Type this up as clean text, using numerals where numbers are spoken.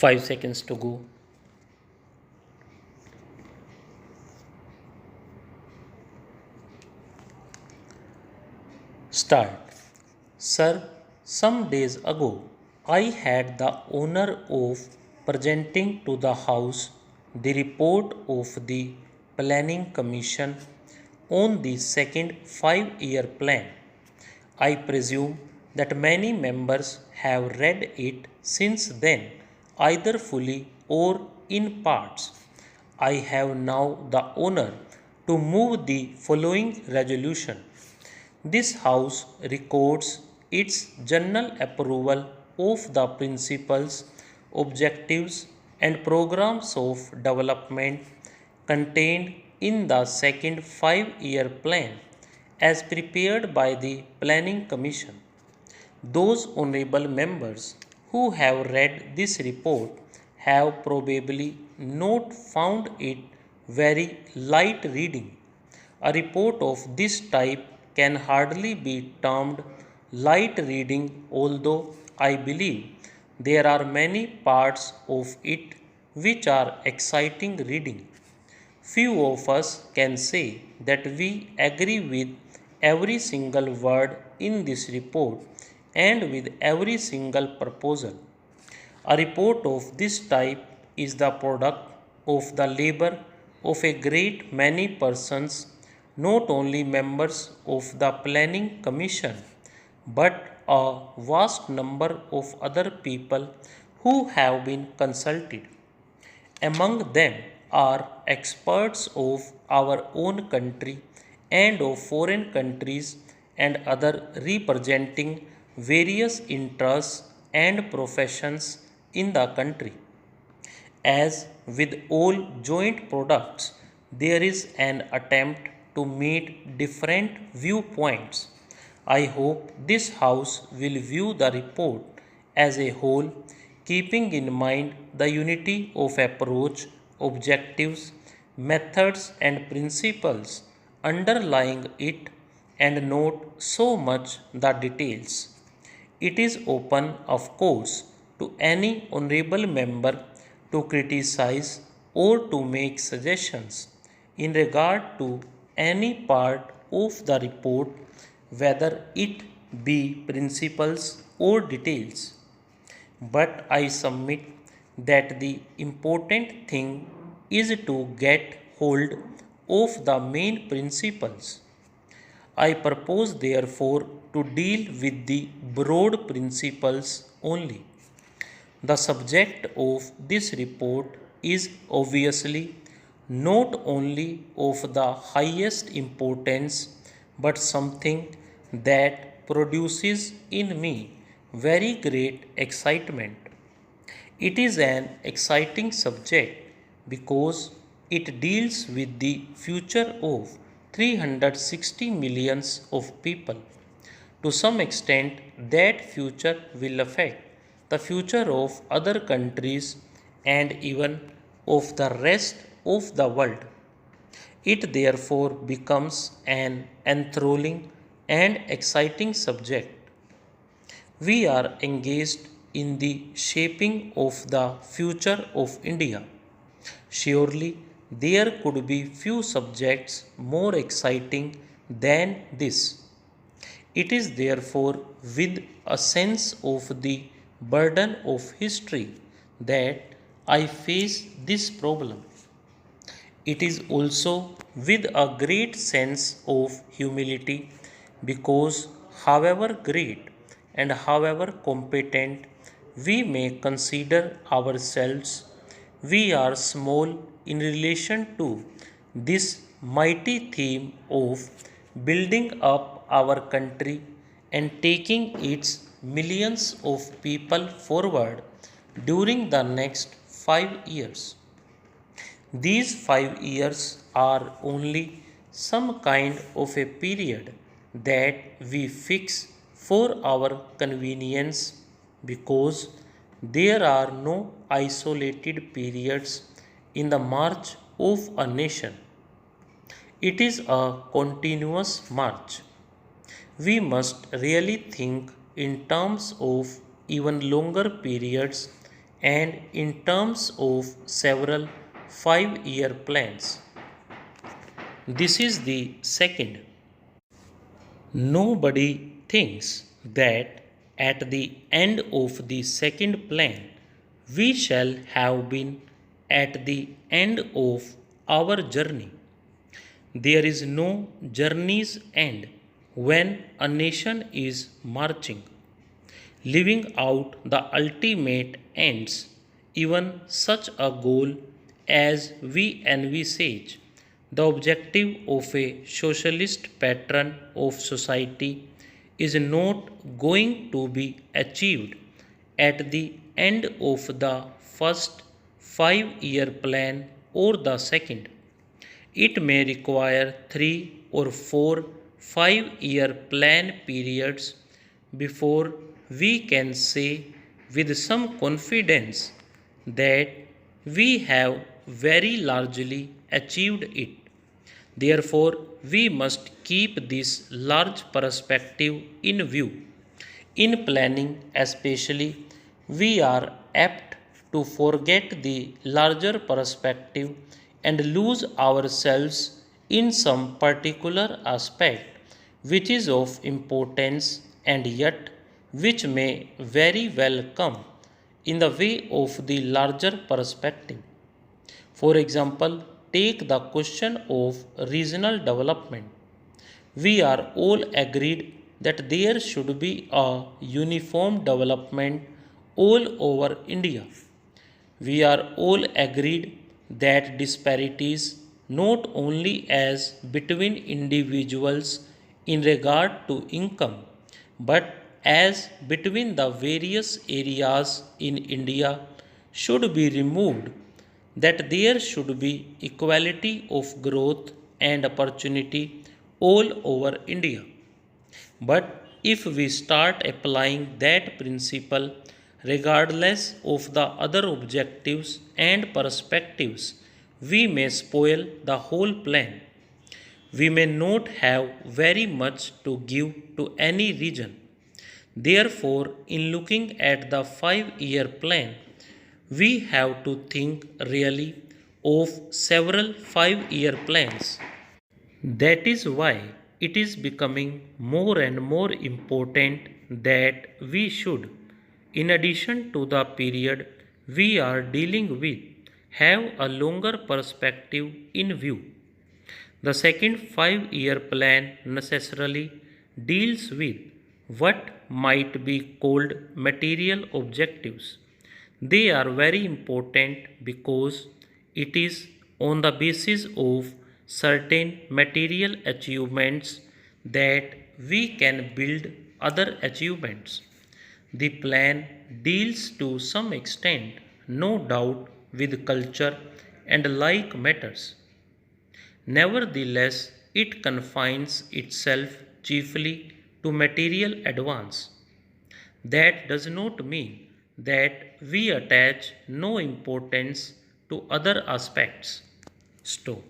5 seconds to go. Start. Sir, some days ago I had the honor of presenting to the House the report of the Planning Commission on the second 5-year plan. I presume that many members have read it since then, either fully or in parts. I have now the honor to move the following resolution. This House records its general approval of the principles, objectives, and programs of development contained in the second 5-year plan as prepared by the Planning Commission. Those honorable members who have read this report have probably not found it very light reading. A report of this type can hardly be termed light reading, although I believe there are many parts of it which are exciting reading. Few of us can say that we agree with every single word in this report and with every single proposal. A report of this type is the product of the labor of a great many persons, not only members of the Planning Commission, but a vast number of other people who have been consulted. Among them are experts of our own country and of foreign countries and other representing various interests and professions in the country. As with all joint products, there is an attempt to meet different viewpoints. I hope this House will view the report as a whole, keeping in mind the unity of approach, objectives, methods, and principles underlying it, and not so much the details. It is open, of course, to any honorable member to criticize or to make suggestions in regard to any part of the report, whether it be principles or details. But I submit that the important thing is to get hold of the main principles. I propose therefore to deal with the broad principles only. The subject of this report is obviously not only of the highest importance, but something that produces in me very great excitement. It is an exciting subject because it deals with the future of 360 millions of people. To some extent, that future will affect the future of other countries and even of the rest of the world. It therefore becomes an enthralling and exciting subject. We are engaged in the shaping of the future of India. Surely there could be few subjects more exciting than this. It is therefore with a sense of the burden of history that I face this problem. It is also with a great sense of humility, because however great and however competent we may consider ourselves, we are small in relation to this mighty theme of building up our country and taking its millions of people forward during the next 5 years. These 5 years are only some kind of a period that we fix for our convenience, because there are no isolated periods in the march of a nation. It is a continuous march. We must really think in terms of even longer periods and in terms of several 5-year plans. This is the second. Nobody thinks that at the end of the second plan we shall have been at the end of our journey. There is no journey's end when a nation is marching, living out the ultimate ends. Even such a goal as we envisage, the objective of a socialist pattern of society, is not going to be achieved at the end of the first 5-year plan or the second. It may require 3 or 4 5-year plan periods before we can say with some confidence that we have very largely achieved it. Therefore, we must keep this large perspective in view. In planning, especially, we are apt to forget the larger perspective and lose ourselves in some particular aspect which is of importance and yet which may very well come in the way of the larger perspective. For example, take the question of regional development. We are all agreed that there should be a uniform development all over India. We are all agreed that disparities, not only as between individuals in regard to income, but as between the various areas in India, should be removed, that there should be equality of growth and opportunity all over India. But if we start applying that principle regardless of the other objectives and perspectives, we may spoil the whole plan. We may not have very much to give to any region. Therefore, in looking at the 5-year plan, we have to think really of several 5-year plans. That is why it is becoming more and more important that we should, in addition to the period we are dealing with, have a longer perspective in view. The second 5-year plan necessarily deals with what might be called material objectives. They are very important because it is on the basis of certain material achievements that we can build other achievements. The plan deals to some extent, no doubt, with culture and like matters. Nevertheless, it confines itself chiefly to material advance. That does not mean that we attach no importance to other aspects. Stop.